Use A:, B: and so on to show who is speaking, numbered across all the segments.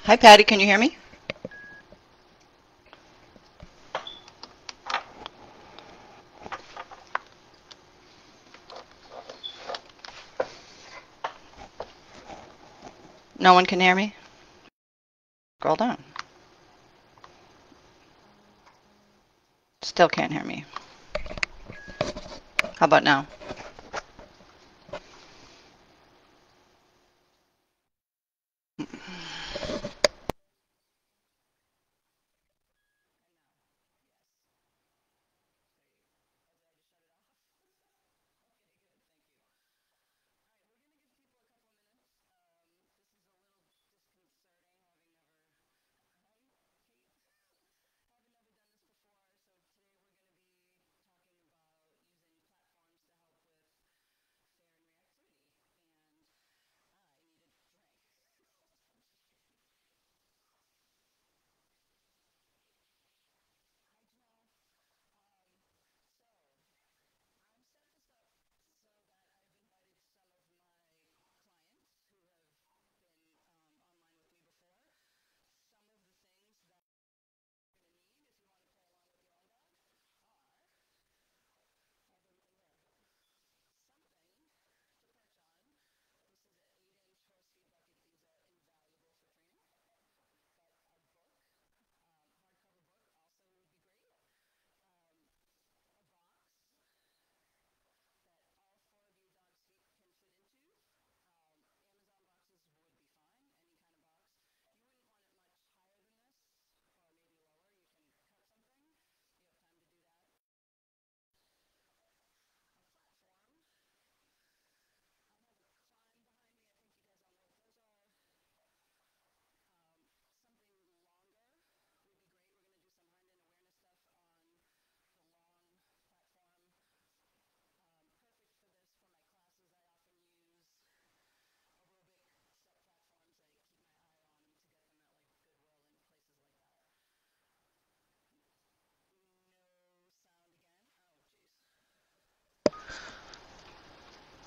A: Hi, Patty. Can you hear me? No one can hear me? Scroll down. Still can't hear me. How about now?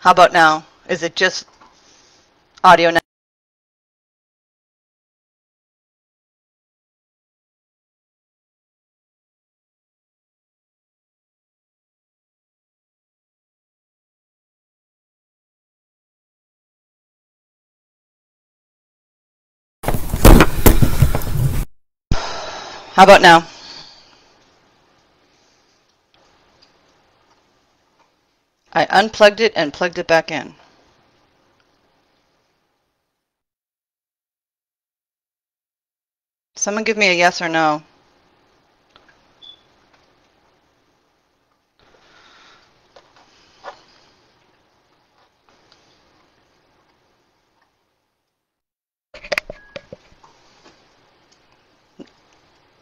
A: How about now? Is it just audio now? How about now? I unplugged it and plugged it back in. Someone give me a yes or no.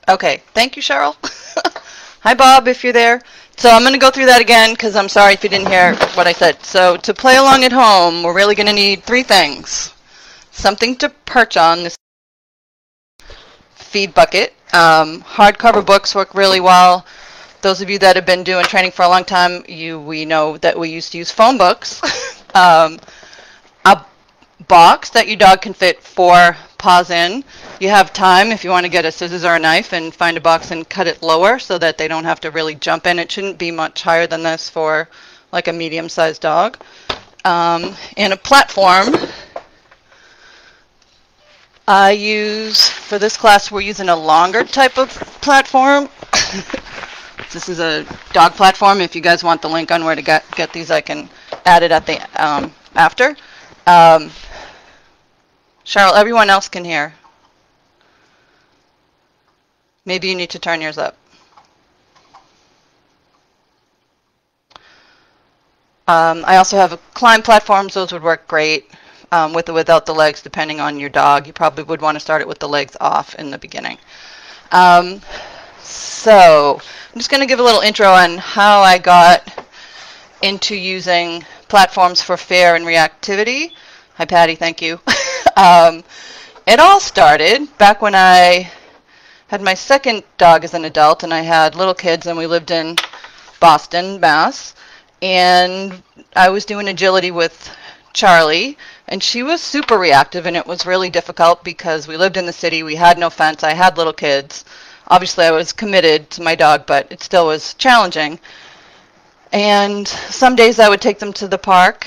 A: Okay, thank you, Cheryl. Hi, Bob, if you're there. So I'm going to go through that again because I'm sorry if you didn't hear what I said. So to play along at home, we're really going to need three things. Something to perch on, this feed bucket. Hardcover books work really well. Those of you that have been doing training for a long time, we know that we used to use phone books. A box that your dog can fit 4 paws in. You have time if you want to get a scissors or a knife and find a box and cut it lower so that they don't have to really jump in. It shouldn't be much higher than this for like a medium-sized dog. And a platform. I use, for this class, we're using a longer type of platform. This is a dog platform. If you guys want the link on where to get these, I can add it at the after. Cheryl, everyone else can hear. Maybe you need to turn yours up. I also have climb platforms. Those would work great with or without the legs, depending on your dog. You probably would want to start it with the legs off in the beginning. So I'm just going to give a little intro on how I got into using platforms for fair and reactivity. Hi, Patty. Thank you. It all started back when I had my second dog as an adult, and I had little kids, and we lived in Boston, Mass. And I was doing agility with Charlie, And she was super reactive, and it was really difficult because we lived in the city, we had no fence, I had little kids. Obviously, I was committed to my dog, but it still was challenging. And some days I would take them to the park,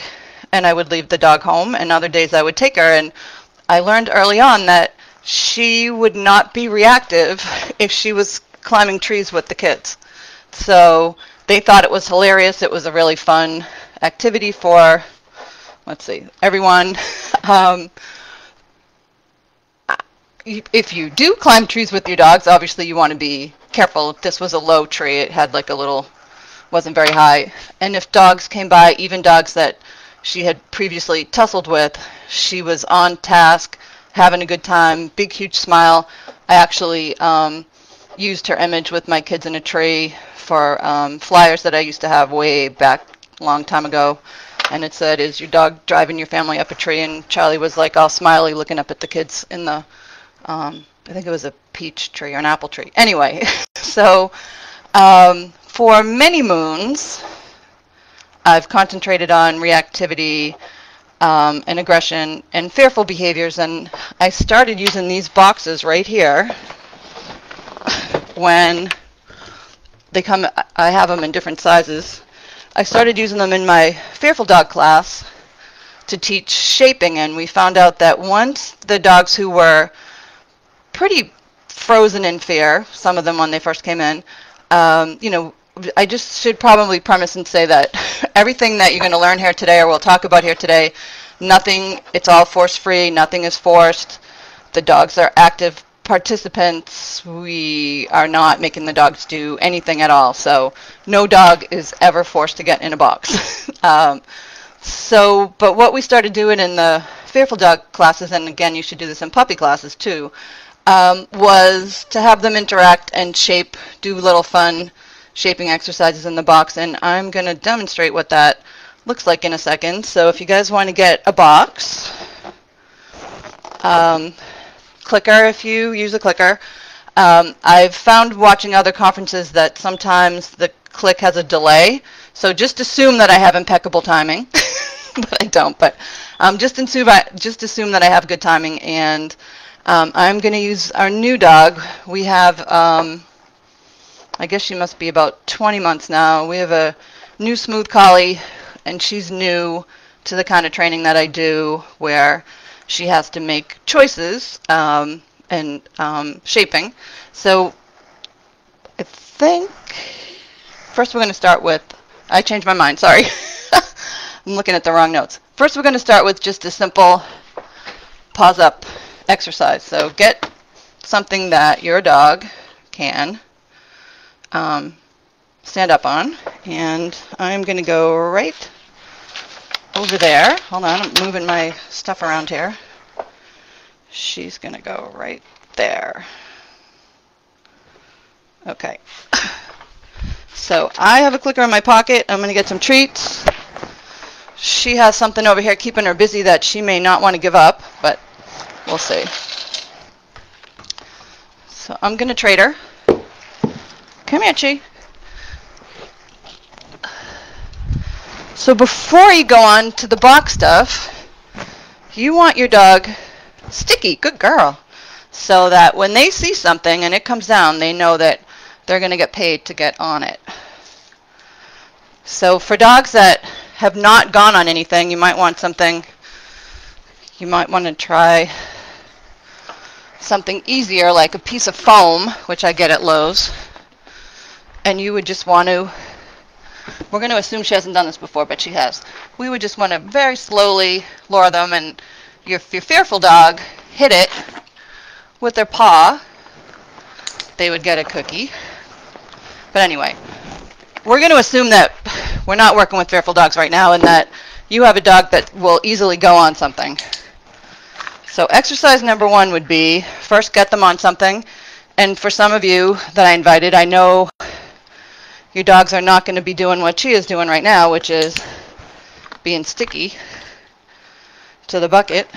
A: and I would leave the dog home, and other days I would take her. And I learned early on that she would not be reactive if she was climbing trees with the kids. So they thought it was hilarious. It was a really fun activity for, let's see, everyone. If you do climb trees with your dogs, obviously you want to be careful. This was a low tree. It had like a little, wasn't very high. And if dogs came by, even dogs that she had previously tussled with, she was on task, having a good time, big, huge smile. I actually used her image with my kids in a tree for flyers that I used to have way back a long time ago. And it said, "Is your dog driving your family up a tree?" And Charlie was like all smiley looking up at the kids in the, I think it was a peach tree or an apple tree. Anyway, so for many moons, I've concentrated on reactivity and aggression and fearful behaviors. And I started using these boxes right here when they come. I have them in different sizes. I started using them in my Fearful Dog class to teach shaping, and we found out that once the dogs who were pretty frozen in fear, some of them when they first came in, you know, I just should probably premise and say that everything that you're going to learn here today or we'll talk about here today, nothing, it's all force-free, nothing is forced. The dogs are active participants. We are not making the dogs do anything at all. So no dog is ever forced to get in a box. But what we started doing in the Fearful Dog classes, and again, you should do this in puppy classes too, was to have them interact and shape, do little fun shaping exercises in the box. And I'm going to demonstrate what that looks like in a second. So if you guys want to get a box, clicker if you use a clicker. I've found watching other conferences that sometimes the click has a delay, so just assume that I have impeccable timing, but I don't. But just assume that I have good timing, and I'm going to use our new dog. We have, I guess she must be about 20 months now. We have a new smooth collie, and she's new to the kind of training that I do, where she has to make choices and shaping. So I think first we're going to start with, I changed my mind, sorry. I'm looking at the wrong notes. First we're going to start with just a simple pause up exercise. So get something that your dog can stand up on, and I'm going to go right over there. Hold on, I'm moving my stuff around here. She's going to go right there. Okay. So I have a clicker in my pocket. I'm going to get some treats. She has something over here keeping her busy that she may not want to give up, but we'll see. So I'm going to trade her. Come here, Chi. So before you go on to the box stuff, you want your dog sticky, good girl, so that when they see something and it comes down, they know that they're going to get paid to get on it. So for dogs that have not gone on anything, you might want something, you might want to try something easier like a piece of foam, which I get at Lowe's, and you would just want to, we're going to assume she hasn't done this before, but she has. We would just want to very slowly lure them, and if your fearful dog hit it with their paw, they would get a cookie. But anyway, we're going to assume that we're not working with fearful dogs right now, and that you have a dog that will easily go on something. So exercise number one would be, first get them on something. And for some of you that I invited, I know your dogs are not going to be doing what she is doing right now, which is being sticky to the bucket.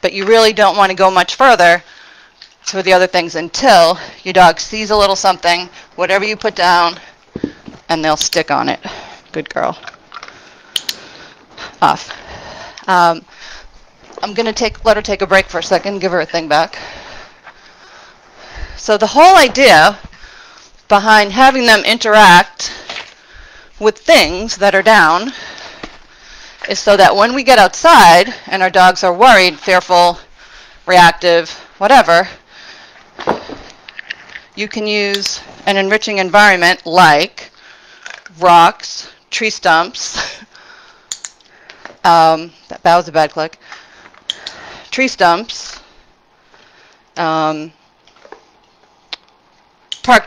A: But you really don't want to go much further for the other things until your dog sees a little something, whatever you put down, and they'll stick on it. Good girl. Off. I'm going to let her take a break for a second, give her a thing back. So the whole idea behind having them interact with things that are down is so that when we get outside and our dogs are worried, fearful, reactive, whatever, you can use an enriching environment like rocks, tree stumps. That was a bad click. Tree stumps, park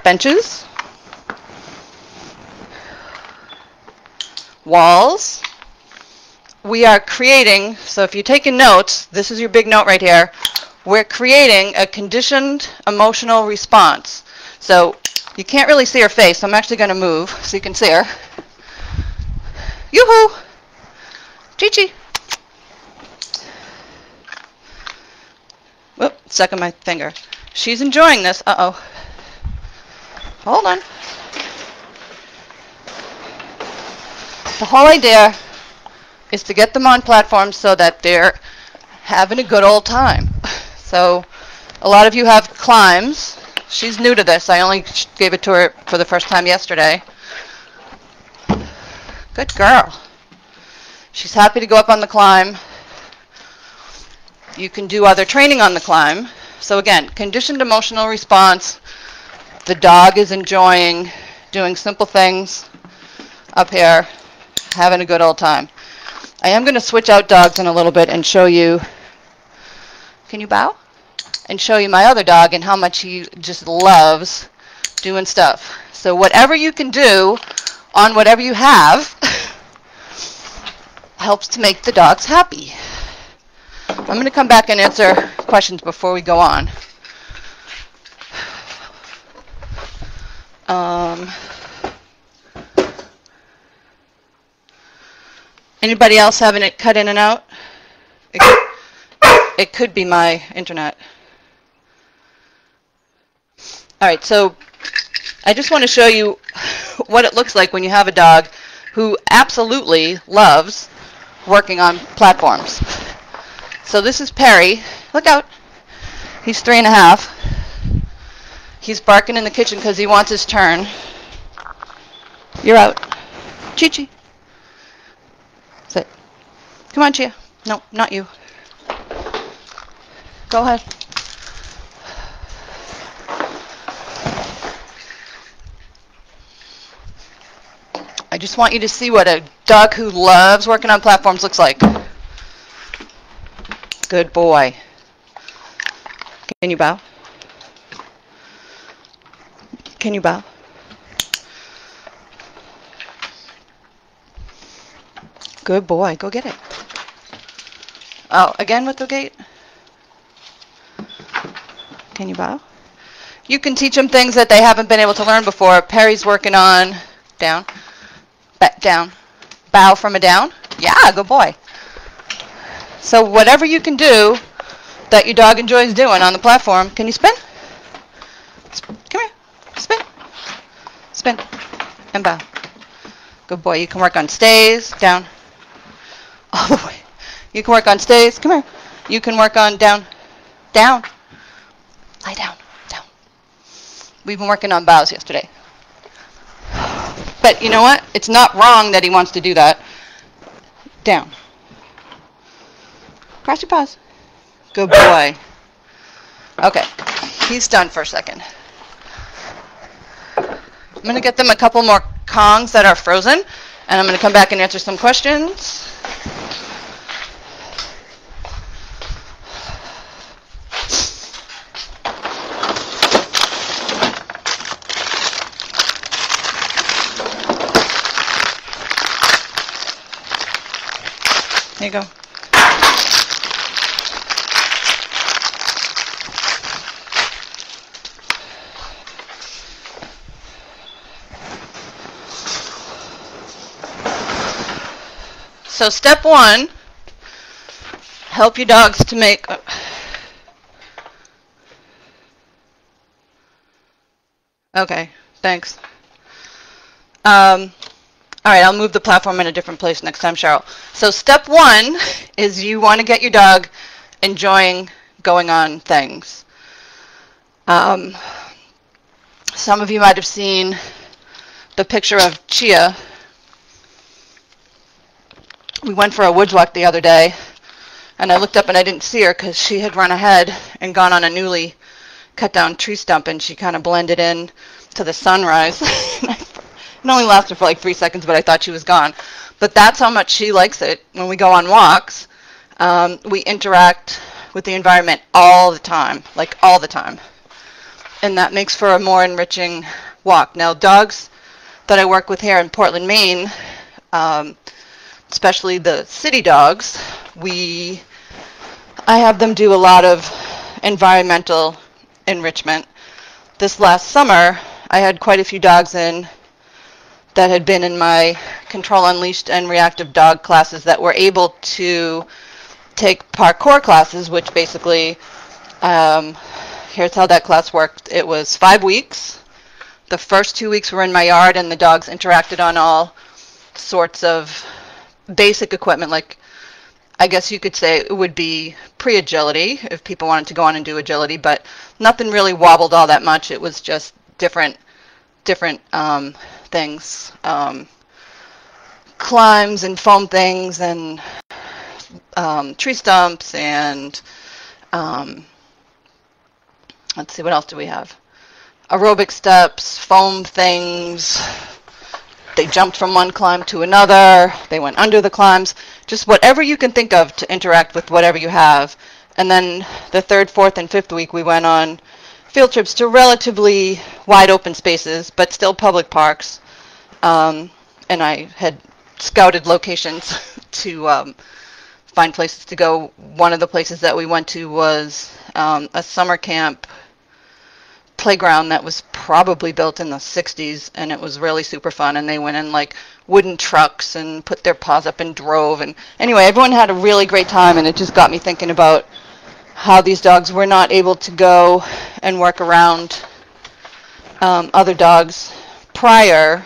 A: benches, walls. We are creating, so if you're taking notes, this is your big note right here. We're creating a conditioned emotional response. So you can't really see her face, so I'm actually going to move so you can see her. Yoo-hoo! Chi-chi! Whoop, stuck on my finger. She's enjoying this. Uh-oh. Hold on. The whole idea is to get them on platforms so that they're having a good old time. So a lot of you have climbs. She's new to this. I only gave it to her for the first time yesterday. Good girl. She's happy to go up on the climb. You can do other training on the climb. So again, conditioned emotional response. The dog is enjoying doing simple things up here, having a good old time. I am going to switch out dogs in a little bit and show you, can you bow? And show you my other dog and how much he just loves doing stuff. So whatever you can do on whatever you have helps to make the dogs happy. I'm going to come back and answer questions before we go on. Anybody else having it cut in and out? It could be my internet. All right, so I just want to show you what it looks like when you have a dog who absolutely loves working on platforms. So this is Perry. Look out. He's 3.5. He's barking in the kitchen because he wants his turn. You're out. Chi-chi. Sit. Come on, Chia. No, not you. Go ahead. I just want you to see what a dog who loves working on platforms looks like. Good boy. Can you bow? Can you bow? Good boy. Go get it. Oh, again with the gate? Can you bow? You can teach them things that they haven't been able to learn before. Perry's working on down, back down, bow from a down. Yeah, good boy. So whatever you can do that your dog enjoys doing on the platform, can you spin? Come here. Spin. Spin. And bow. Good boy. You can work on stays, down, all the way. You can work on stays. Come here. You can work on down, down. Lie down, down. We've been working on bows yesterday. But you know what? It's not wrong that he wants to do that. Down. Cross your paws. Good boy. Okay. He's done for a second. I'm going to get them a couple more Kongs that are frozen, and I'm going to come back and answer some questions. There you go. So step one, help your dogs to make... Okay, thanks. All right, I'll move the platform in a different place next time, Cheryl. So step one is you want to get your dog enjoying going on things. Um, some of you might have seen the picture of Chia. We went for a woods walk the other day, and I looked up and I didn't see her because she had run ahead and gone on a newly cut down tree stump, and she kind of blended in to the sunrise. It only lasted for like 3 seconds, but I thought she was gone. But that's how much she likes it. When we go on walks, we interact with the environment all the time, like all the time. And that makes for a more enriching walk. Now, dogs that I work with here in Portland, Maine, especially the city dogs, I have them do a lot of environmental enrichment. This last summer, I had quite a few dogs in that had been in my Control Unleashed and Reactive Dog classes that were able to take parkour classes, which basically, here's how that class worked. It was 5 weeks. The first 2 weeks were in my yard, and the dogs interacted on all sorts of basic equipment, like I guess you could say it would be pre-agility if people wanted to go on and do agility, but nothing really wobbled all that much. It was just different things, climbs and foam things, and tree stumps, and let's see, what else do we have? Aerobic steps, foam things. They jumped from one climb to another. They went under the climbs. Just whatever you can think of to interact with whatever you have. And then the third, fourth, and fifth week, we went on field trips to relatively wide open spaces, but still public parks. And I had scouted locations to find places to go. One of the places that we went to was a summer camp playground that was probably built in the 60s, and it was really super fun, and they went in like wooden trucks and put their paws up and drove, and anyway, everyone had a really great time, and it just got me thinking about how these dogs were not able to go and work around other dogs prior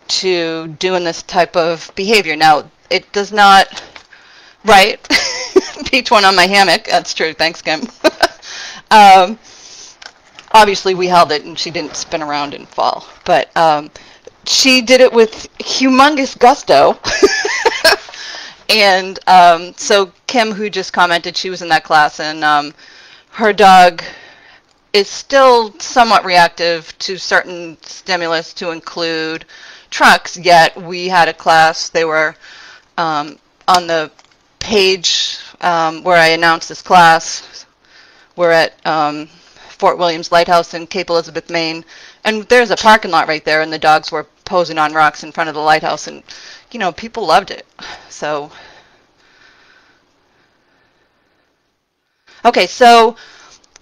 A: to doing this type of behavior. Now, it does not, right? Peach one on my hammock, that's true, thanks Kim. Obviously, we held it, and she didn't spin around and fall. But she did it with humongous gusto. And so Kim, who just commented, she was in that class, and her dog is still somewhat reactive to certain stimulus, to include trucks, yet we had a class. They were on the page where I announced this class. We're at Fort Williams Lighthouse in Cape Elizabeth, Maine, and there's a parking lot right there, and the dogs were posing on rocks in front of the lighthouse, and you know, people loved it. So okay, so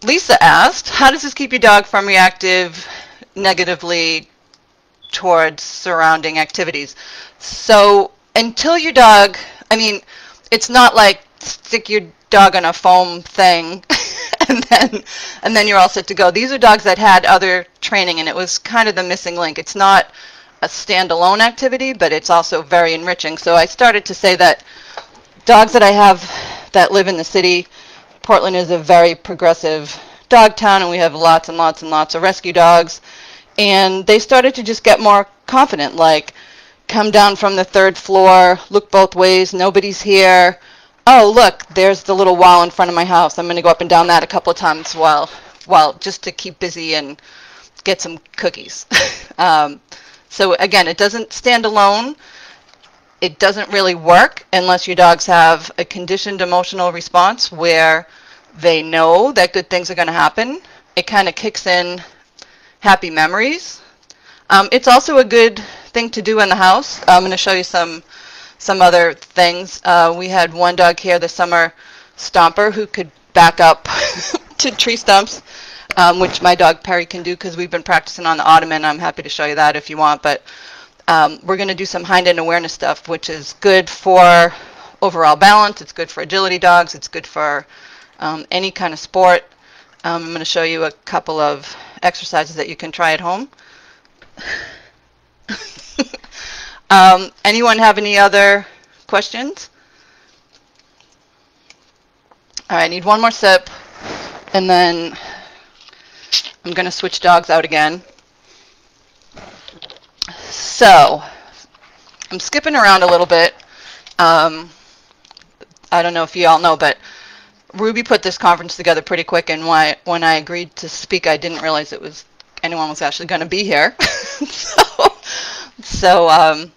A: Lisa asked, how does this keep your dog from reactive negatively towards surrounding activities? So until your dog, I mean, it's not like stick your dog on a foam thing and then you're all set to go. These are dogs that had other training, and it was kind of the missing link. It's not a standalone activity, but it's also very enriching. So I started to say that dogs that I have that live in the city, Portland is a very progressive dog town, and we have lots and lots and lots of rescue dogs, and they started to just get more confident, like come down from the third floor, look both ways, nobody's here. Oh, look, there's the little wall in front of my house. I'm going to go up and down that a couple of times while just to keep busy and get some cookies. So again, it doesn't stand alone. It doesn't really work unless your dogs have a conditioned emotional response where they know that good things are going to happen. It kind of kicks in happy memories. It's also a good thing to do in the house. I'm going to show you some other things. We had one dog here this summer, Stomper, who could back up to tree stumps, which my dog Perry can do because we've been practicing on the ottoman. I'm happy to show you that if you want, but we're going to do some hind-end awareness stuff, which is good for overall balance. It's good for agility dogs. It's good for any kind of sport. I'm going to show you a couple of exercises that you can try at home. Anyone have any other questions? All right, I need one more sip, and then I'm going to switch dogs out again. So, I'm skipping around a little bit. I don't know if you all know, but Ruby put this conference together pretty quick, and when I agreed to speak, I didn't realize anyone was actually going to be here. So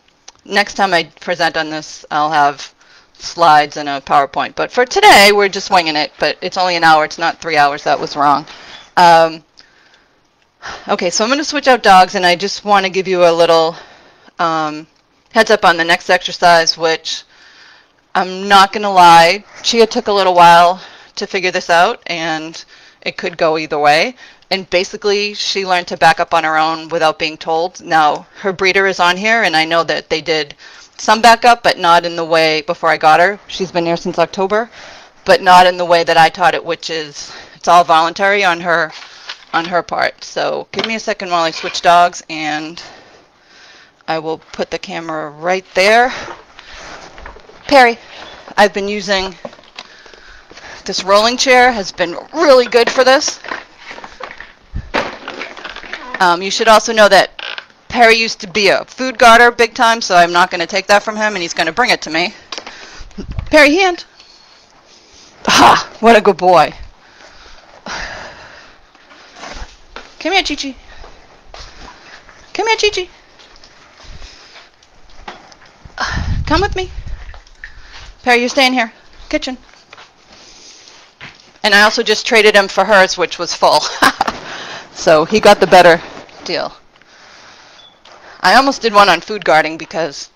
A: next time I present on this, I'll have slides and a PowerPoint. But for today, we're just winging it, but it's only an hour. It's not 3 hours. That was wrong. Okay, so I'm going to switch out dogs, and I just want to give you a little heads up on the next exercise, which I'm not going to lie, Chia took a little while to figure this out, and it could go either way. And basically, she learned to back up on her own without being told. Now, her breeder is on here, and I know that they did some backup, but not in the way before I got her. She's been here since October, but not in the way that I taught it, which is it's all voluntary on her part. So give me a second while I switch dogs, and I will put the camera right there. Perry, I've been using this rolling chair, has been really good for this. You should also know that Perry used to be a food guarder big time, so I'm not going to take that from him, and he's going to bring it to me. Perry, hand. Ah, what a good boy. Come here, Chi-Chi. Come here, Chi-Chi. Come with me. Perry, you're staying here. Kitchen. And I also just traded him for hers, which was full. So he got the better deal. I almost did one on food guarding because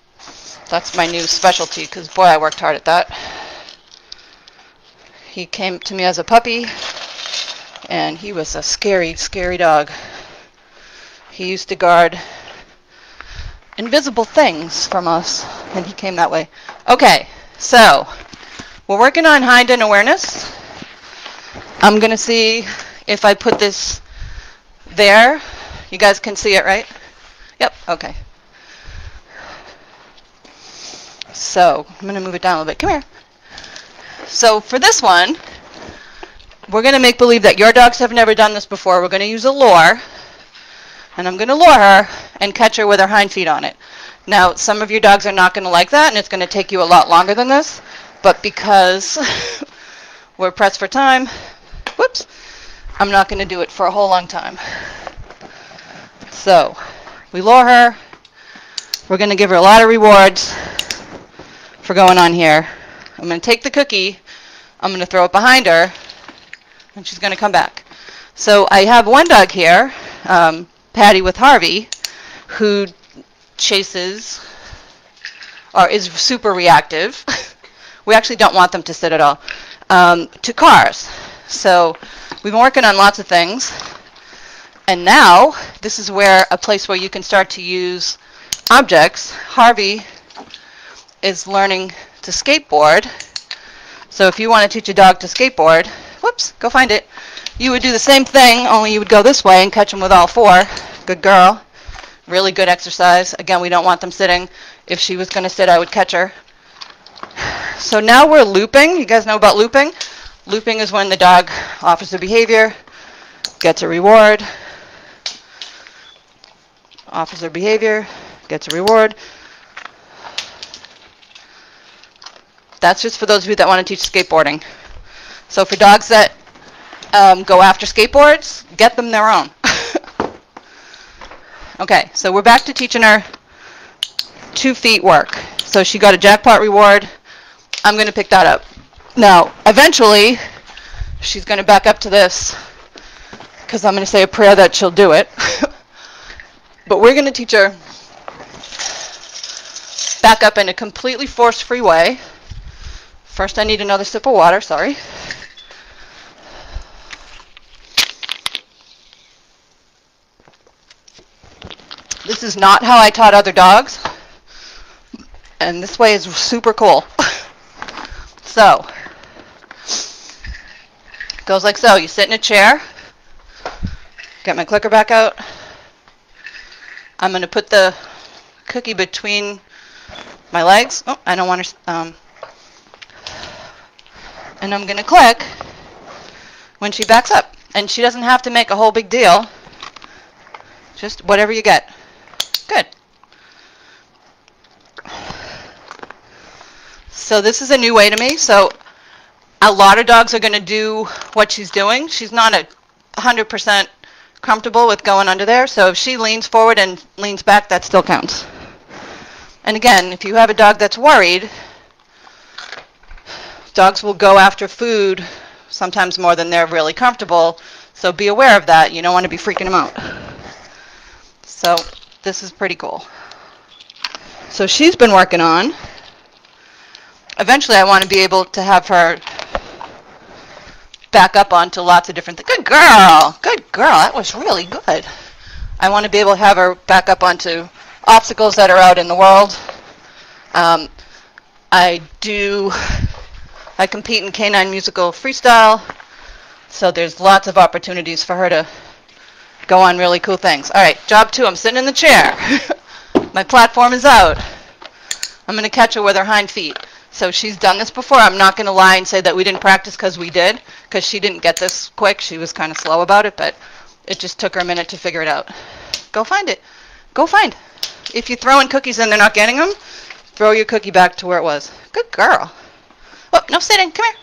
A: that's my new specialty, because boy, I worked hard at that. He came to me as a puppy, and he was a scary, scary dog. He used to guard invisible things from us, and he came that way. Okay, so we're working on hind-end awareness. I'm going to see if I put this there. You guys can see it, right? Yep, okay. So I'm going to move it down a little bit. Come here. So for this one, we're going to make believe that your dogs have never done this before. We're going to use a lure, and I'm going to lure her and catch her with her hind feet on it. Now, some of your dogs are not going to like that, and it's going to take you a lot longer than this, but because we're pressed for time, whoops, I'm not going to do it for a whole long time. So we lure her. We're going to give her a lot of rewards for going on here. I'm going to take the cookie. I'm going to throw it behind her, and she's going to come back. So I have one dog here, Patty with Harvey, who chases or is super reactive. We actually don't want them to sit at all, to cars. So we've been working on lots of things. And now this is a place where you can start to use objects. Harvey is learning to skateboard. So if you want to teach a dog to skateboard, whoops, go find it. You would do the same thing, only you would go this way and catch them with all four. Good girl. Really good exercise. Again, we don't want them sitting. If she was going to sit, I would catch her. So now we're looping. You guys know about looping? Looping is when the dog offers a behavior, gets a reward, offers a behavior, gets a reward. That's just for those of you that want to teach skateboarding. So for dogs that go after skateboards, get them their own. Okay, so we're back to teaching her 2 feet work. So she got a jackpot reward. I'm going to pick that up. Now, eventually, she's going to back up to this because I'm going to say a prayer that she'll do it. But we're going to teach her back up in a completely force-free way. First, I need another sip of water, sorry. This is not how I taught other dogs, and this way is super cool. So, it goes like so. You sit in a chair, get my clicker back out. I'm going to put the Cookie between my legs. Oh, I don't want her. And I'm going to click when she backs up. And she doesn't have to make a whole big deal. Just whatever you get. Good. So this is a new way to me. So a lot of dogs are going to do what she's doing. She's not 100% comfortable with going under there. So if she leans forward and leans back, that still counts. And again, if you have a dog that's worried, dogs will go after food sometimes more than they're really comfortable. So be aware of that. You don't want to be freaking them out. So this is pretty cool. So she's been working on. Eventually I want to be able to have her back up onto lots of different things. Good girl. Good girl. That was really good. I want to be able to have her back up onto obstacles that are out in the world. I compete in Canine Musical Freestyle, so there's lots of opportunities for her to go on really cool things. All right, job 2, I'm sitting in the chair. My platform is out. I'm going to catch her with her hind feet. So she's done this before. I'm not going to lie and say that we didn't practice because we did, because she didn't get this quick. She was kind of slow about it, but it just took her a minute to figure it out. Go find it. Go find. If you're throwing cookies and they're not getting them, throw your cookie back to where it was. Good girl. Oh, no sitting. Come here.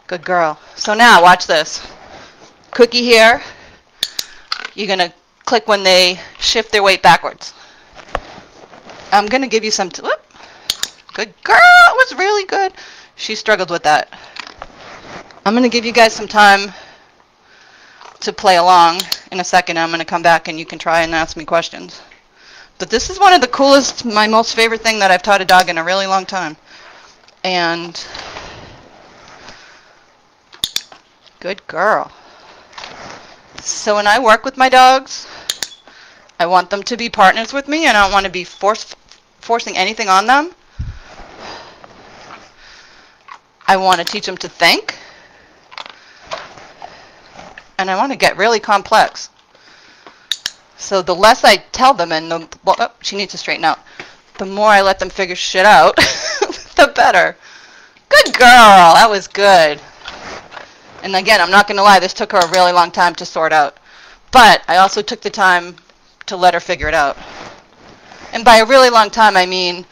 A: Good girl. So now, watch this. Cookie here. You're going to click when they shift their weight backwards. I'm going to give you some... Whoop. Good girl. It was really good. She struggled with that. I'm going to give you guys some time to play along. In a second, I'm going to come back and you can try and ask me questions. But this is one of the coolest, my most favorite thing that I've taught a dog in a really long time. And good girl. So when I work with my dogs, I want them to be partners with me, and I don't want to be forcing anything on them. I want to teach them to think, and I want to get really complex. So the less I tell them, and oh, she needs to straighten out, the more I let them figure shit out, the better. Good girl. That was good. And again, I'm not going to lie, this took her a really long time to sort out. But I also took the time to let her figure it out. And by a really long time, I mean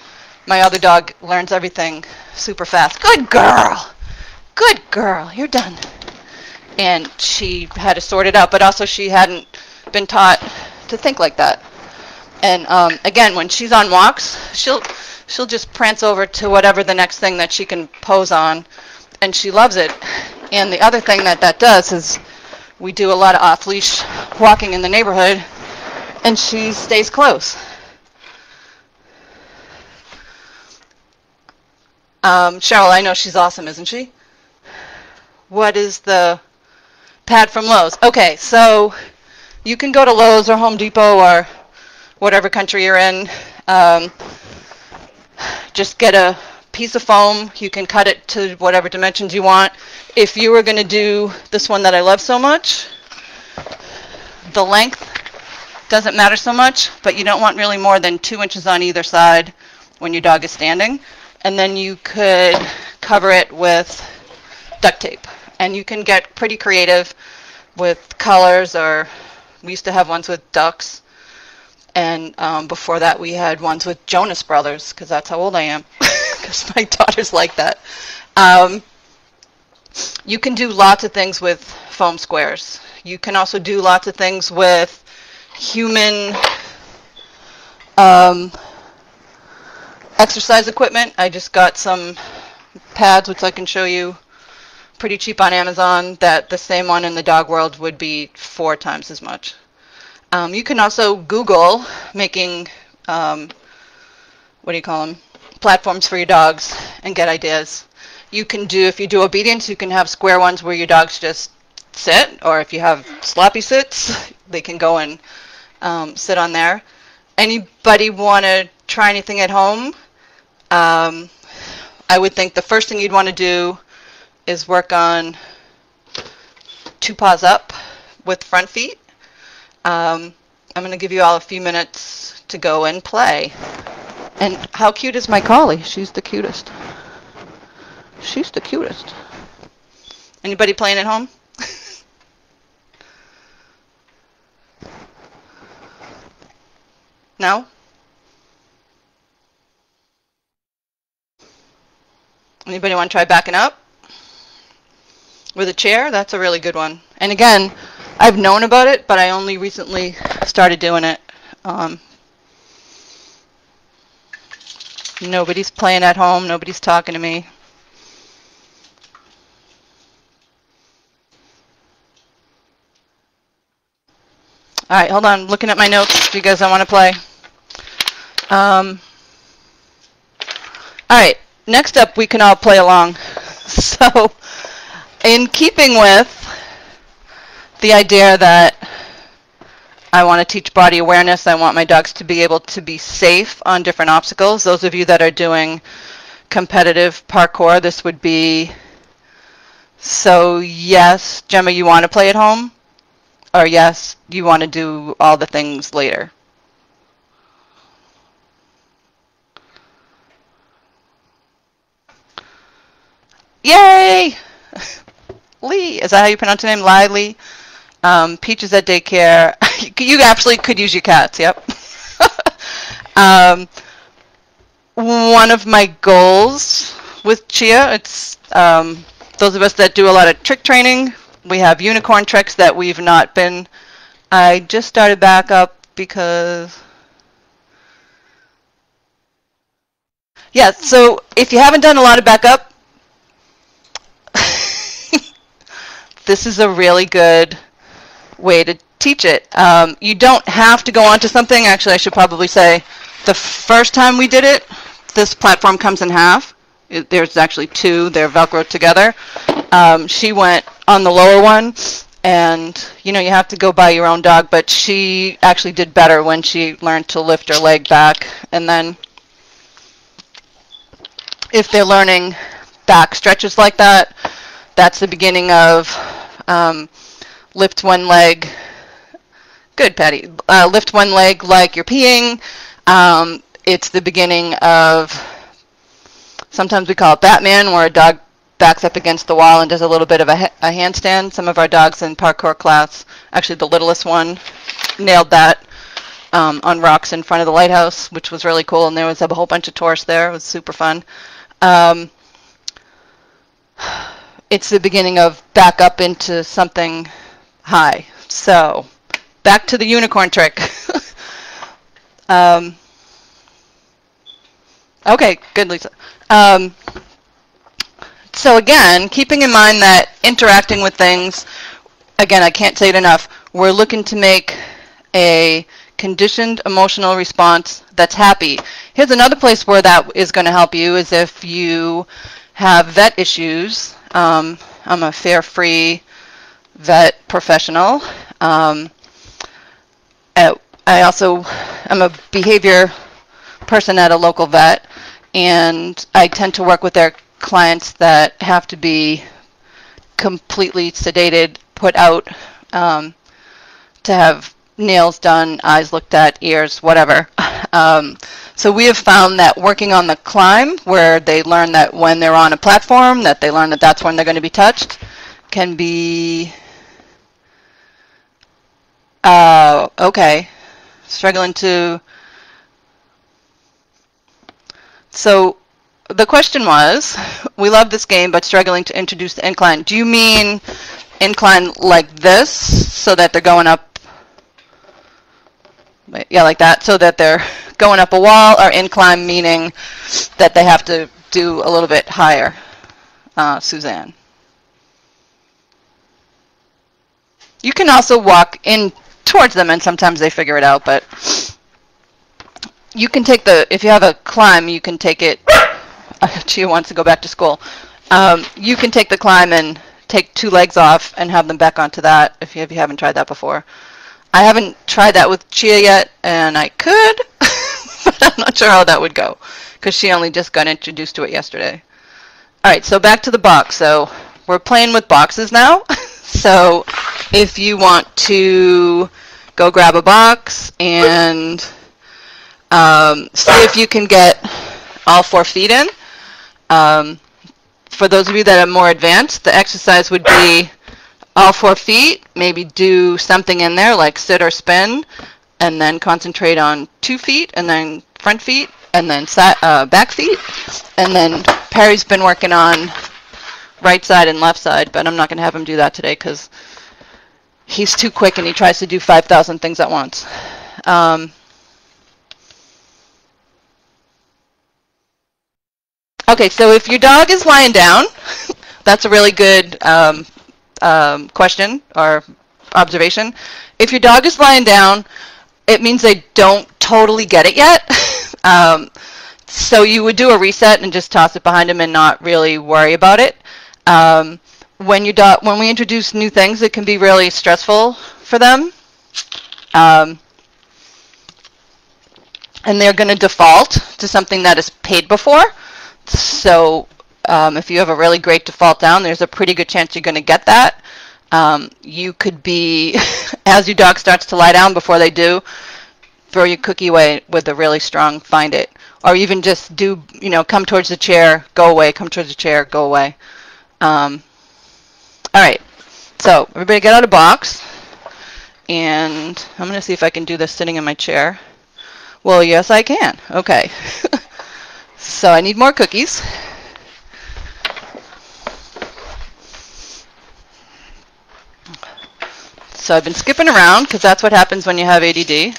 A: my other dog learns everything super fast. Good girl. Good girl. You're done. And she had to sort it out, but also she hadn't been taught to think like that. And again, when she's on walks, she'll just prance over to whatever the next thing that she can pose on, and she loves it. And the other thing that does is we do a lot of off-leash walking in the neighborhood, and she stays close. Cheryl, I know she's awesome, isn't she? What is the pad from Lowe's? Okay, so you can go to Lowe's or Home Depot or whatever country you're in. Just get a piece of foam. You can cut it to whatever dimensions you want. If you were going to do this one that I love so much, the length doesn't matter so much, but you don't want really more than 2 inches on either side when your dog is standing. And then you could cover it with duct tape. And you can get pretty creative with colors, or we used to have ones with ducks. And before that, we had ones with Jonas Brothers, because that's how old I am, because my daughter's like that. You can do lots of things with foam squares. You can also do lots of things with human exercise equipment. I just got some pads, which I can show you, pretty cheap on Amazon, that the same one in the dog world would be 4 times as much. You can also Google making, what do you call them, platforms for your dogs and get ideas. You can do, if you do obedience, you can have square ones where your dogs just sit, or if you have sloppy sits, they can go and sit on there. Anybody want to try anything at home? I would think the first thing you'd want to do is work on 2 paws up with front feet. I'm going to give you all a few minutes to go and play. And how cute is my collie? She's the cutest. She's the cutest. Anybody playing at home? No? Anybody want to try backing up with a chair? That's a really good one. And again, I've known about it, but I only recently started doing it. Nobody's playing at home. Nobody's talking to me. All right, hold on. Looking at my notes. Do you guys want to play? All right. Next up, we can all play along. So, in keeping with the idea that I want to teach body awareness, I want my dogs to be able to be safe on different obstacles. Those of you that are doing competitive parkour, this would be, so yes, Gemma, you want to play at home? Or yes, you want to do all the things later? Yay! Lee, is that how you pronounce your name? Lily. Peach is at daycare. You actually could use your cats, yep. One of my goals with Chia, it's those of us that do a lot of trick training, we have unicorn tricks that we've not been. I just started back up because, yeah, so if you haven't done a lot of backup, this is a really good way to teach it. You don't have to go on to something. Actually, I should probably say the first time we did it, this platform comes in half. There's actually two. They're Velcro together. She went on the lower one, and you know you have to go by your own dog, but she actually did better when she learned to lift her leg back. And then if they're learning back stretches like that, that's the beginning of lift one leg. Good, Patty. Lift one leg like you're peeing. It's the beginning of, sometimes we call it Batman, where a dog backs up against the wall and does a little bit of a handstand. Some of our dogs in parkour class, actually the littlest one, nailed that on rocks in front of the lighthouse, which was really cool. And there was a whole bunch of tourists there. It was super fun. It's the beginning of back up into something high. So, back to the unicorn trick. Okay, good, Lisa. So again, keeping in mind that interacting with things, again, I can't say it enough, we're looking to make a conditioned emotional response that's happy. Here's another place where that is going to help you is if you have vet issues. I'm a fare-free vet professional. I also am a behavior person at a local vet, and I tend to work with their clients that have to be completely sedated, put out, to have nails done, eyes looked at, ears, whatever. So we have found that working on the climb, where they learn that when they're on a platform, that they learn that that's when they're going to be touched, can be, okay, struggling to, so the question was, we love this game, but struggling to introduce the incline. Do you mean incline like this, so that they're going up? Yeah, like that, so that they're going up a wall, or incline meaning that they have to do a little bit higher? Suzanne. You can also walk in towards them, and sometimes they figure it out, but you can take the, if you have a climb, you can take it, Chia wants to go back to school. You can take the climb and take two legs off and have them back onto that if you haven't tried that before. I haven't tried that with Chia yet, and I could, but I'm not sure how that would go, because she only just got introduced to it yesterday. All right, so back to the box. So we're playing with boxes now. So if you want to go grab a box and see if you can get all 4 feet in. For those of you that are more advanced, the exercise would be all 4 feet, maybe do something in there like sit or spin, and then concentrate on 2 feet, and then front feet, and then back feet. And then Perry's been working on right side and left side, but I'm not going to have him do that today because he's too quick and he tries to do 5,000 things at once. Okay, so if your dog is lying down, that's a really good question or observation. If your dog is lying down, it means they don't totally get it yet. So you would do a reset and just toss it behind them and not really worry about it. When we introduce new things, it can be really stressful for them. And they're going to default to something that is paid before. So if you have a really great default down, there's a pretty good chance you're going to get that. You could be, as your dog starts to lie down before they do, throw your cookie away with a really strong find it. Or even just do, come towards the chair, go away, come towards the chair, go away. All right, so everybody get out a box. And I'm going to see if I can do this sitting in my chair. Well, yes, I can. Okay. So I need more cookies. So I've been skipping around because that's what happens when you have ADD.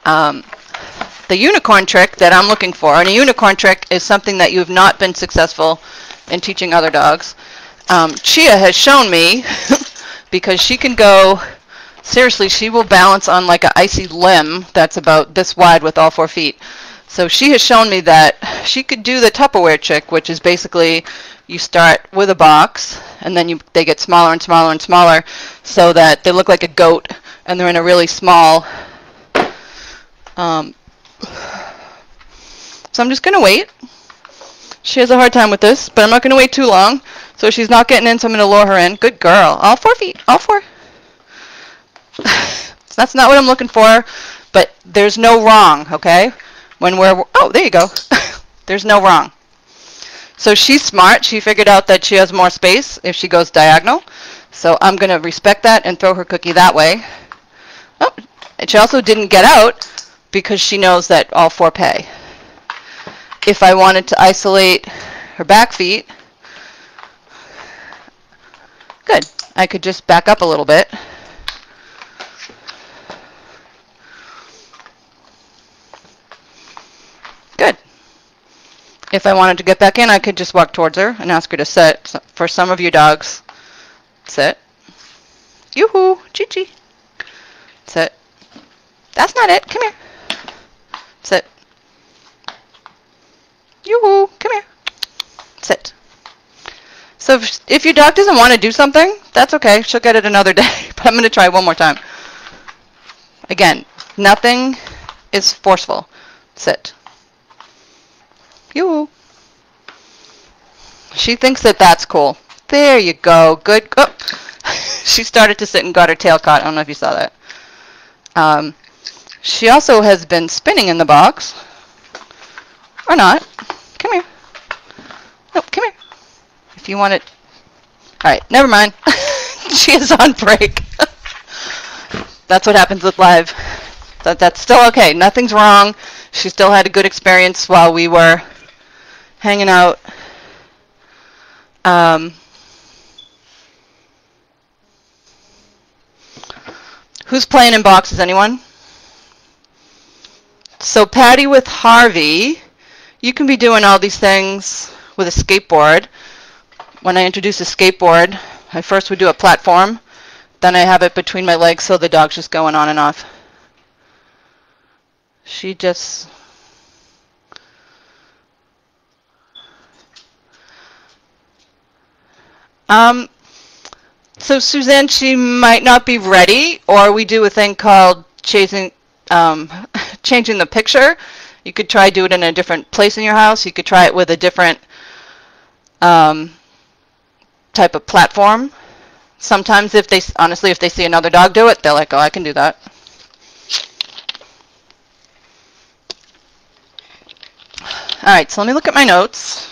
A: The unicorn trick that I'm looking for, and a unicorn trick is something that you have not been successful in teaching other dogs. Chia has shown me, because she can go, seriously, she will balance on like an icy limb that's about this wide with all 4 feet. So she has shown me that she could do the Tupperware trick, which is basically you start with a box, and then they get smaller and smaller and smaller so that they look like a goat, and they're in a really small... So I'm just going to wait. She has a hard time with this, but I'm not going to wait too long. So she's not getting in, so I'm going to lure her in. Good girl. All 4 feet. All 4. That's not what I'm looking for, but there's no wrong, okay? When we're... Oh, there you go. There's no wrong. So she's smart. She figured out that she has more space if she goes diagonal. So I'm going to respect that and throw her cookie that way. Oh, and she also didn't get out because she knows that all 4 pay. If I wanted to isolate her back feet, good. I could just back up a little bit. Good. If I wanted to get back in, I could just walk towards her and ask her to sit. For some of you dogs, sit. Yoo-hoo, Chi-Chi. Sit. That's not it. Come here. Sit. Yoo-hoo, come here. Sit. So if your dog doesn't want to do something, that's okay. She'll get it another day. But I'm going to try one more time. Again, nothing is forceful. Sit. Yoo-hoo. She thinks that that's cool. There you go. Good. Oh. She started to sit and got her tail caught. I don't know if you saw that. She also has been spinning in the box. Or not. Come here. No, come here. If you want it. All right, never mind. She is on break. That's what happens with live. That's still okay. Nothing's wrong. She still had a good experience while we were hanging out. Who's playing in boxes? Anyone? So Patty with Harvey, you can be doing all these things with a skateboard. When I introduce a skateboard, I first would do a platform, then I have it between my legs so the dog's just going on and off. She just... So Suzanne, she might not be ready, or we do a thing called changing the picture. You could try do it in a different place in your house. You could try it with a different type of platform. Sometimes if they, honestly, if they see another dog do it, they're like, oh, I can do that. All right, so let me look at my notes.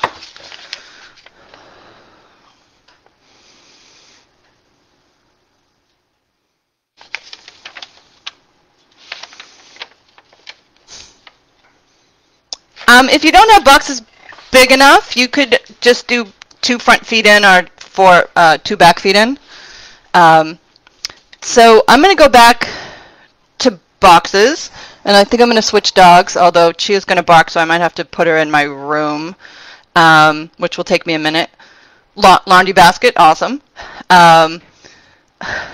A: If you don't have boxes big enough, you could just do 2 front feet in or 2 back feet in. So I'm going to go back to boxes, and I think I'm going to switch dogs, although Chia's going to bark, so I might have to put her in my room, which will take me a minute. Laundry basket, awesome.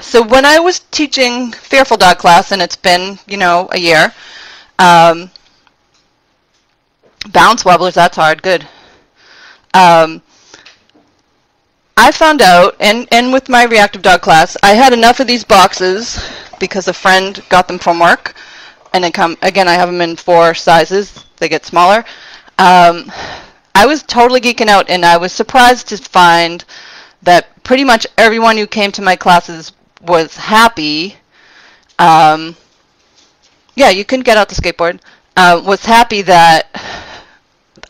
A: So when I was teaching Fearful Dog class, and it's been, a year, balance wobblers, that's hard, good. I found out, and with my reactive dog class, I had enough of these boxes because a friend got them from work, and they come, again, I have them in 4 sizes, they get smaller. I was totally geeking out, and I was surprised to find that pretty much everyone who came to my classes was happy. Yeah, you can get out the skateboard. Was happy that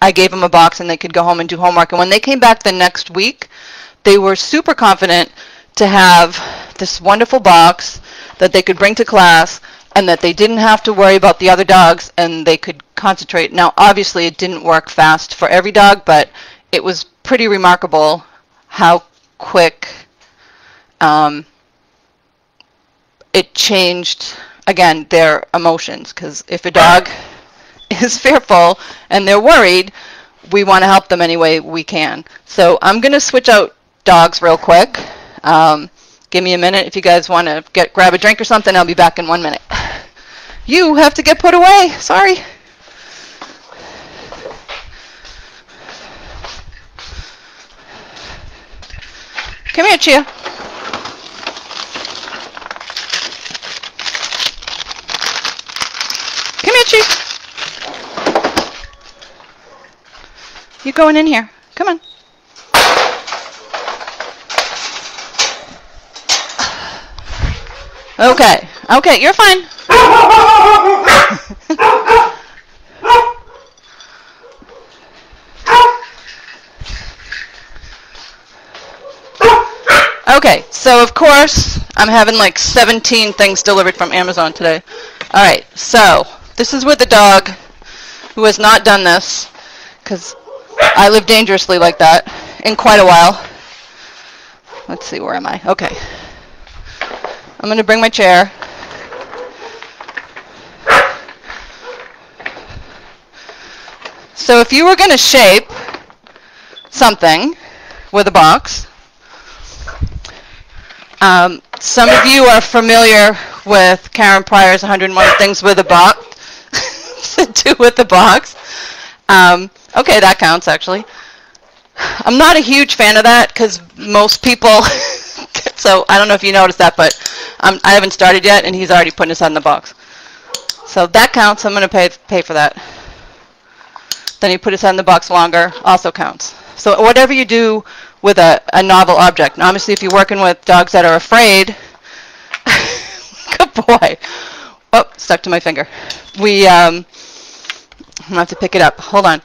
A: I gave them a box and they could go home and do homework. And when they came back the next week, they were super confident to have this wonderful box that they could bring to class and that they didn't have to worry about the other dogs and they could concentrate. Now, obviously, it didn't work fast for every dog, but it was pretty remarkable how quick it changed, again, their emotions. Because if a dog is fearful and they're worried, we want to help them any way we can. So I'm going to switch out dogs real quick. Give me a minute. If you guys want to grab a drink or something, I'll be back in 1 minute. You have to get put away. Sorry. Come here, Chia. Come here, Chia. You going in here? Come on. Okay. Okay, you're fine. Okay, so of course, I'm having like 17 things delivered from Amazon today. All right, so this is with the dog who has not done this, because I live dangerously like that in quite a while. Let's see, where am I? Okay. I'm going to bring my chair. So if you were going to shape something with a box, some of you are familiar with Karen Pryor's 101 Things with a Box to do with the box. Okay, that counts actually. I'm not a huge fan of that because most people, so I don't know if you noticed that, but I haven't started yet and he's already putting his head in the box. So that counts. I'm going to pay for that. Then he put his head in the box longer, also counts. So whatever you do with a novel object. Now, obviously, if you're working with dogs that are afraid, good boy. Oh, stuck to my finger. I'm going to have to pick it up. Hold on.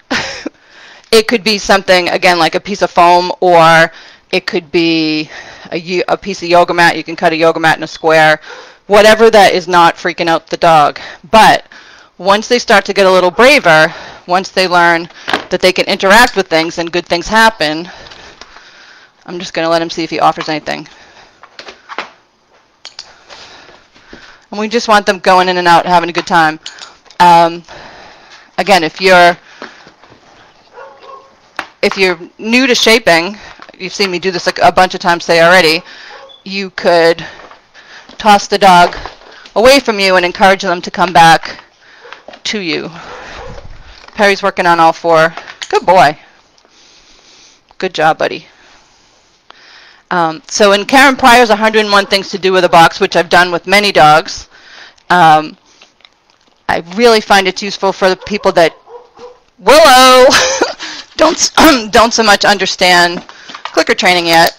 A: It could be something, again, like a piece of foam, or it could be a piece of yoga mat. You can cut a yoga mat in a square. Whatever that is not freaking out the dog. But once they start to get a little braver, once they learn that they can interact with things and good things happen, I'm just going to let him see if he offers anything. And we just want them going in and out, having a good time. Again, if you're new to shaping, you've seen me do this a bunch of times today already, you could toss the dog away from you and encourage them to come back to you. Perry's working on all 4. Good boy. Good job, buddy. So in Karen Pryor's 101 Things to Do with a Box, which I've done with many dogs, I really find it's useful for the people that don't so much understand clicker training yet.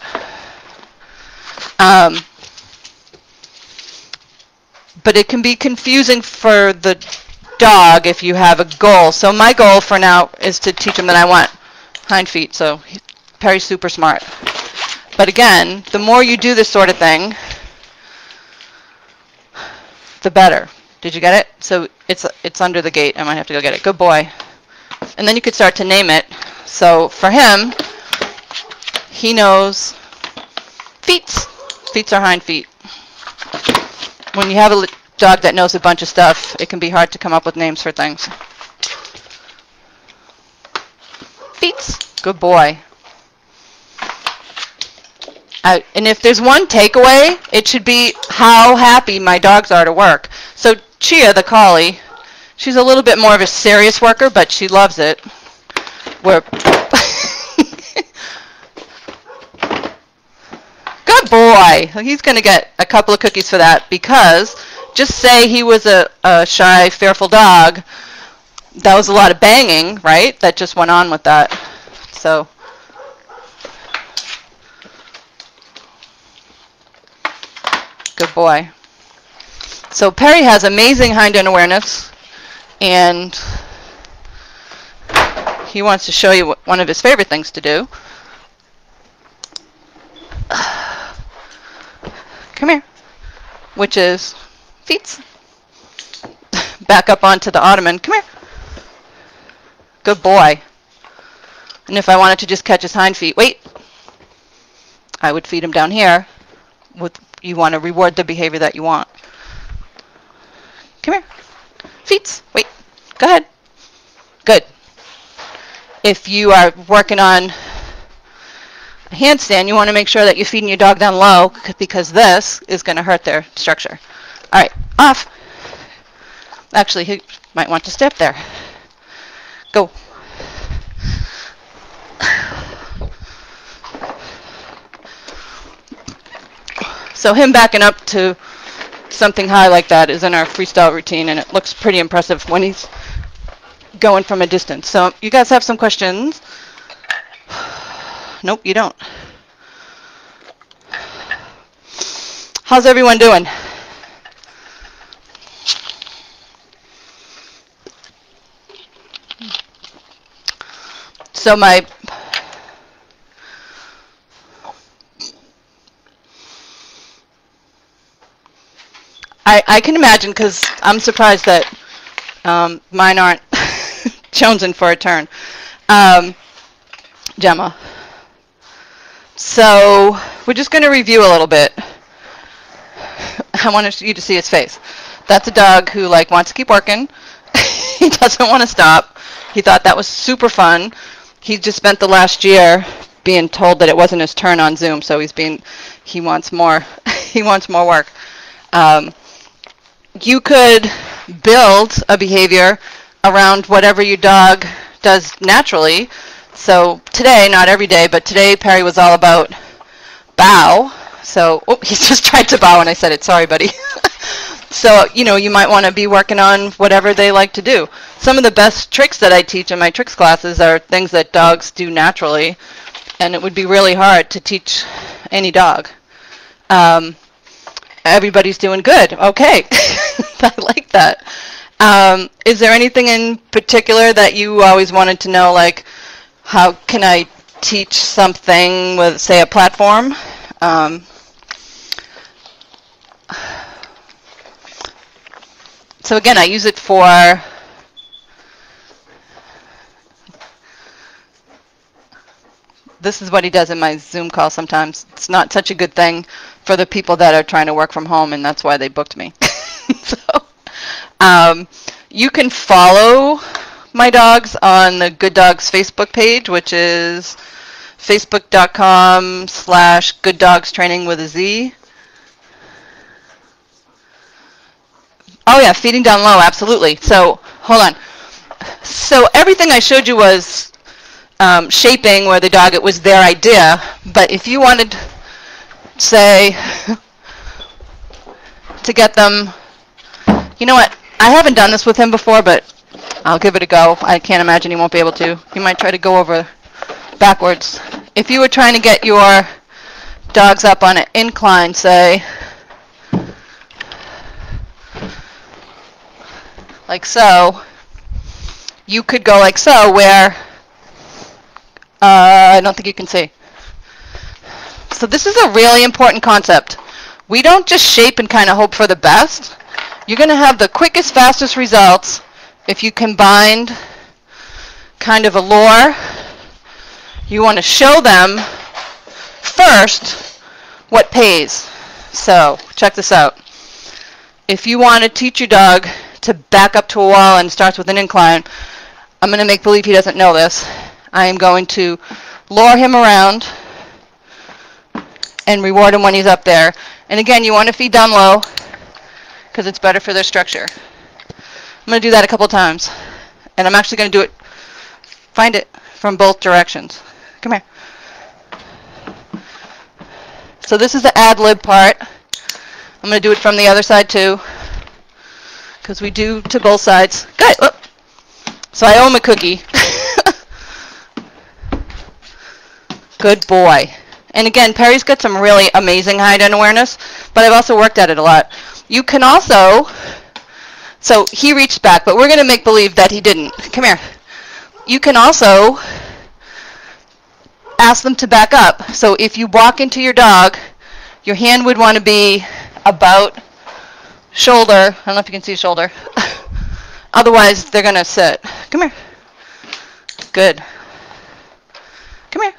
A: Um, but it can be confusing for the dog if you have a goal. So my goal for now is to teach him that I want hind feet. So Perry's super smart. But again, the more you do this sort of thing, the better. Did you get it? So it's under the gate. I might have to go get it. Good boy. And then you could start to name it. So for him, he knows feet. Feet are hind feet. When you have a dog that knows a bunch of stuff, it can be hard to come up with names for things. Feet. Good boy. And if there's one takeaway, it should be how happy my dogs are to work. So Chia, the collie, she's a little bit more of a serious worker, but she loves it. We're Good boy. He's going to get a couple of cookies for that, because just say he was a shy, fearful dog. That was a lot of banging, right? That just went on with that. So good boy. So Perry has amazing hind end awareness, and he wants to show you one of his favorite things to do. Come here. Which is feet. Back up onto the ottoman. Come here. Good boy. And if I wanted to just catch his hind feet, wait. I would feed him down here. You want to reward the behavior that you want. Come here. Feet. Wait. Go ahead. Good. If you are working on a handstand, you want to make sure that you're feeding your dog down low, because this is going to hurt their structure. All right. Off. Actually, he might want to step there. Go. So him backing up to something high like that is in our freestyle routine, and it looks pretty impressive when he's going from a distance. So you guys have some questions? Nope, you don't. How's everyone doing? So I can imagine, because I'm surprised that mine aren't chosen for a turn. Gemma. So we're just going to review a little bit. I want you to see his face. That's a dog who wants to keep working. He doesn't want to stop. He thought that was super fun. He just spent the last year being told that it wasn't his turn on Zoom, so he wants more. He wants more work. You could build a behavior around whatever your dog does naturally. So today, not every day, but today Perry was all about bow. So, he just tried to bow when I said it. Sorry, buddy. So, you might want to be working on whatever they like to do. Some of the best tricks that I teach in my tricks classes are things that dogs do naturally, and it would be really hard to teach any dog. Everybody's doing good. Okay. I like that. Is there anything in particular that you always wanted to know, like how can I teach something with, say, a platform? So again, I use it for this is what he does in my Zoom call sometimes. It's not such a good thing for the people that are trying to work from home, and that's why they booked me. So you can follow my dogs on the Good Dogs Facebook page, which is facebook.com/gooddogstraining with a Z. Oh yeah, feeding down low, absolutely. So hold on. So everything I showed you was shaping where the dog, it was their idea. But if you wanted, say, to get them, you know what? I haven't done this with him before, but I'll give it a go. I can't imagine he won't be able to. He might try to go over backwards. If you were trying to get your dog's up on an incline, say, like so, you could go like so, where, I don't think you can see. So this is a really important concept. We don't just shape and kind of hope for the best. You're going to have the quickest, fastest results if you combine kind of a lure. You want to show them first what pays. So check this out. If you want to teach your dog to back up to a wall and starts with an incline, I'm going to make believe he doesn't know this. I am going to lure him around and reward him when he's up there. And again, you want to feed down low because it's better for their structure. I'm going to do that a couple times. And I'm actually going to do it, find it from both directions. Come here. So this is the ad-lib part. I'm going to do it from the other side too, because we do to both sides. Good. Oh. So I owe him a cookie. Good boy. And again, Perry's got some really amazing hide-end awareness, but I've also worked at it a lot. You can also, so he reached back, but we're going to make believe that he didn't. Come here. You can also ask them to back up. So if you walk into your dog, your hand would want to be about shoulder. I don't know if you can see shoulder. Otherwise, they're going to sit. Come here. Good. Come here.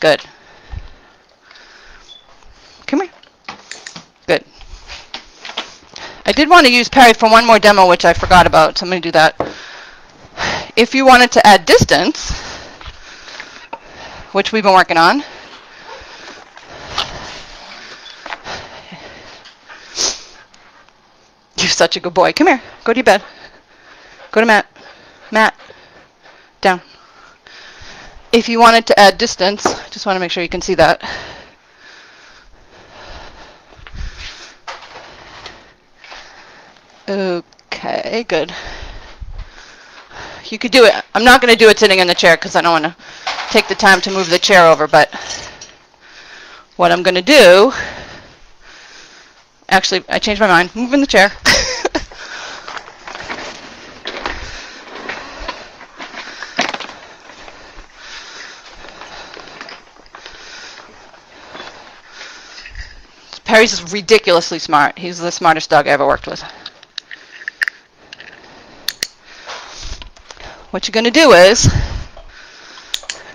A: Good. Come here. Good. I did want to use Perry for one more demo, which I forgot about, so I'm going to do that. If you wanted to add distance, which we've been working on, you're such a good boy. Come here. Go to your bed. Go to Matt. Matt. Down. If you wanted to add distance, just want to make sure you can see that. Okay, good. You could do it. I'm not going to do it sitting in the chair because I don't want to take the time to move the chair over, but what I'm going to do, actually, I changed my mind. Move in the chair. Perry's ridiculously smart. He's the smartest dog I ever worked with. What you're going to do is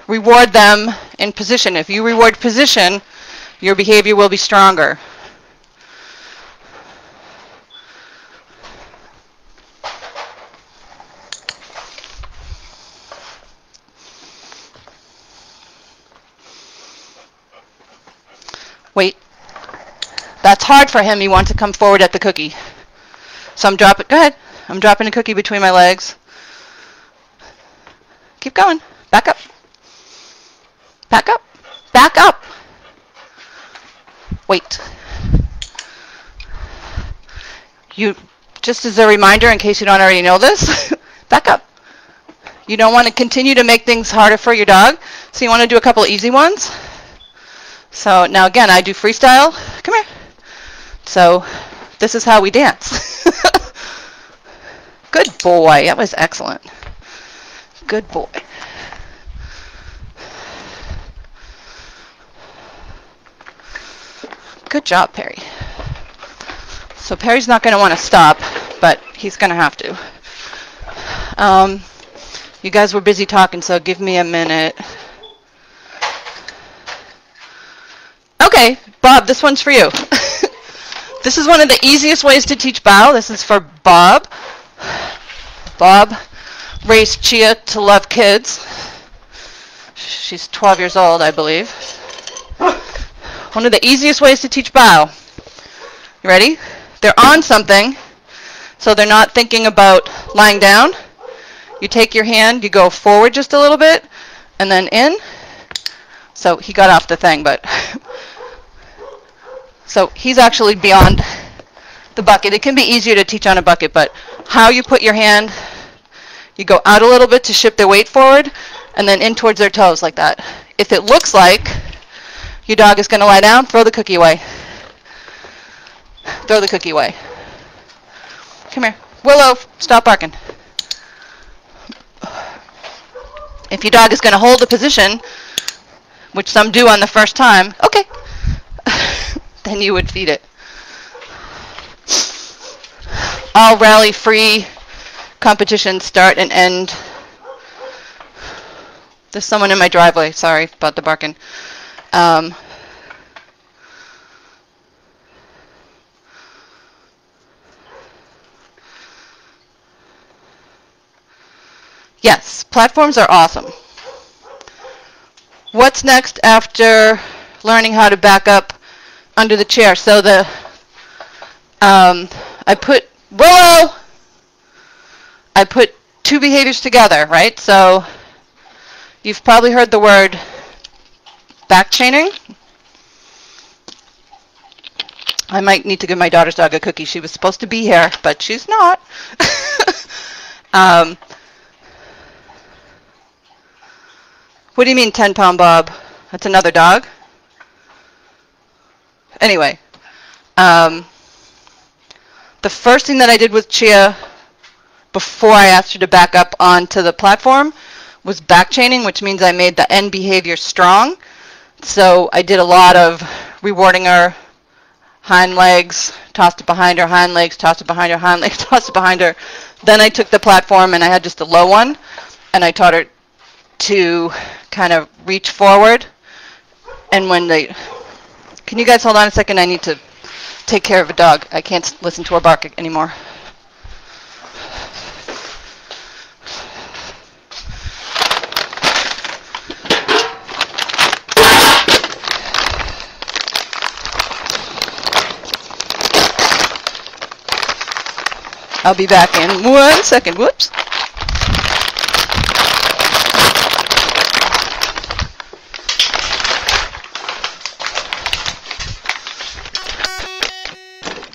A: reward them in position. If you reward position, your behavior will be stronger. Wait. That's hard for him. He wants to come forward at the cookie. So I'm dropping, go ahead. I'm dropping a cookie between my legs. Keep going. Back up. Back up. Back up. Wait. You, just as a reminder, in case you don't already know this, back up. You don't want to continue to make things harder for your dog, so you want to do a couple easy ones. So now again, I do freestyle. Come here. So this is how we dance. Good boy. That was excellent. Good boy. Good job, Perry. So Perry's not going to want to stop, but he's going to have to. You guys were busy talking, so give me a minute. Okay, Bob, this one's for you. This is one of the easiest ways to teach bow. This is for Bob. Bob raised Chia to love kids. She's 12 years old, I believe. One of the easiest ways to teach bow. You ready? They're on something, so they're not thinking about lying down. You take your hand, you go forward just a little bit, and then in. So he got off the thing, but... So he's actually beyond the bucket. It can be easier to teach on a bucket, but how you put your hand, you go out a little bit to shift their weight forward, and then in towards their toes like that. If it looks like Your dog is going to lie down, throw the cookie away. Throw the cookie away. Come here. Willow, stop barking. If your dog is going to hold a position, which some do on the first time, okay, then you would feed it. All rally-free competitions start and end. There's someone in my driveway. Sorry about the barking. Yes, platforms are awesome. What's next after learning how to back up under the chair? So I put two behaviors together, right? So you've probably heard the word back chaining. I might need to give my daughter's dog a cookie. She was supposed to be here, but she's not. What do you mean 10-pound Bob? That's another dog? Anyway, the first thing that I did with Chia before I asked her to back up onto the platform was back chaining, which means I made the end behavior strong. So I did a lot of rewarding her, hind legs, tossed it behind her, hind legs, tossed it behind her, hind legs, tossed it behind her. Then I took the platform and I had just a low one, and I taught her to kind of reach forward. And when they... Can you guys hold on a second? I need to take care of a dog. I can't listen to her bark anymore. I'll be back in 1 second. Whoops.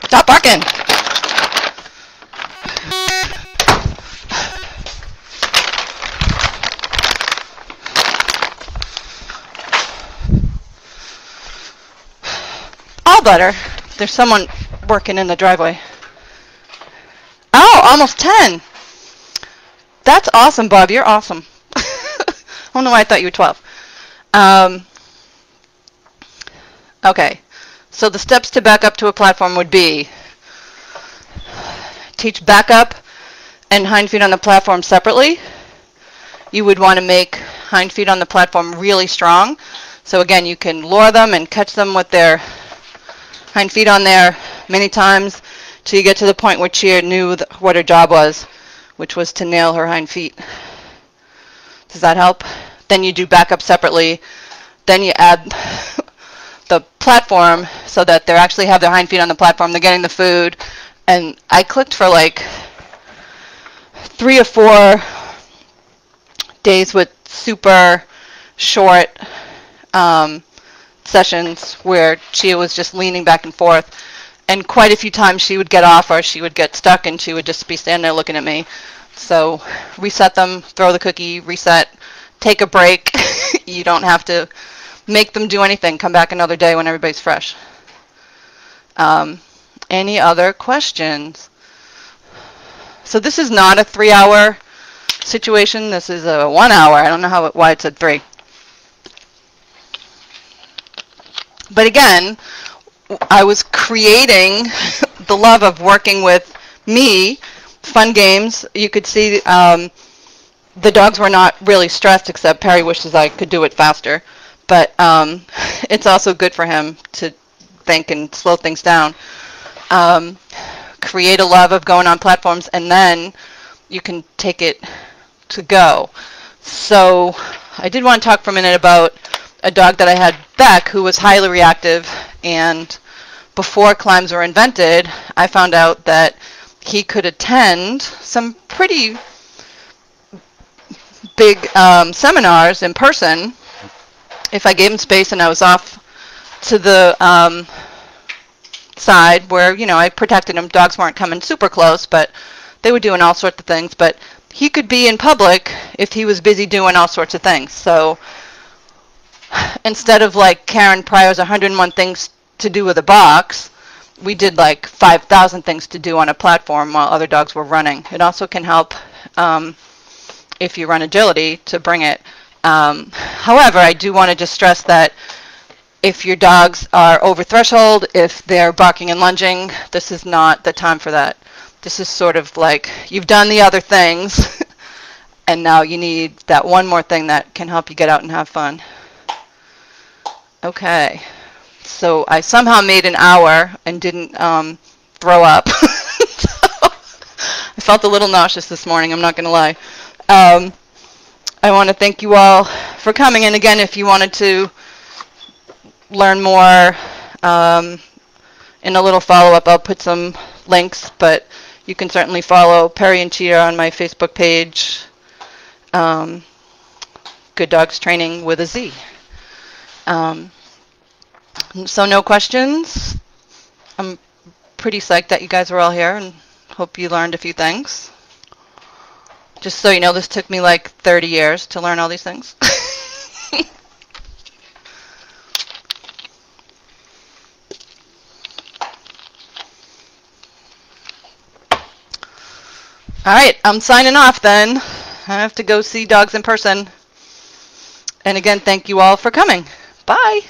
A: Stop barking. All better. There's someone working in the driveway. Oh, almost 10. That's awesome, Bob. You're awesome. I don't know why I thought you were 12. Okay. So the steps to back up to a platform would be teach back up and hind feet on the platform separately. You would want to make hind feet on the platform really strong. So again, you can lure them and catch them with their hind feet on there many times till you get to the point where Chia knew what her job was, which was to nail her hind feet. Does that help? Then you do back up separately. Then you add the platform so that they actually have their hind feet on the platform. They're getting the food. And I clicked for like 3 or 4 days with super short sessions where Chia was just leaning back and forth. And quite a few times she would get off or she would get stuck and she would just be standing there looking at me. So reset them, throw the cookie, reset, take a break. You don't have to make them do anything. Come back another day when everybody's fresh. Any other questions? So this is not a 3-hour situation. This is a 1 hour. I don't know why it said 3. But again, I was creating the love of working with me, fun games. You could see the dogs were not really stressed, except Perry wishes I could do it faster. But it's also good for him to think and slow things down. Create a love of going on platforms, and then you can take it to go. So I did want to talk for a minute about a dog that I had, Beck, who was highly reactive, and before climbs were invented, I found out that he could attend some pretty big seminars in person if I gave him space and I was off to the side where, you know, I protected him. Dogs weren't coming super close, but they were doing all sorts of things. But he could be in public if he was busy doing all sorts of things. So instead of like Karen Pryor's 101 things to do with a box, we did like 5,000 things to do on a platform while other dogs were running. It also can help if you run agility to bring it. However, I do want to just stress that if your dogs are over threshold, if they're barking and lunging, this is not the time for that. This is sort of like you've done the other things and now you need that one more thing that can help you get out and have fun. Okay, so I somehow made an hour and didn't throw up. I felt a little nauseous this morning, I'm not going to lie. I want to thank you all for coming. And again, if you wanted to learn more in a little follow-up, I'll put some links, but you can certainly follow Perry and Cheetah on my Facebook page, Good Dogs Training with a Z. So no questions. I'm pretty psyched that you guys were all here and hope you learned a few things. Just so you know, this took me like 30 years to learn all these things. All right, I'm signing off then. I have to go see dogs in person. And again, thank you all for coming. Bye.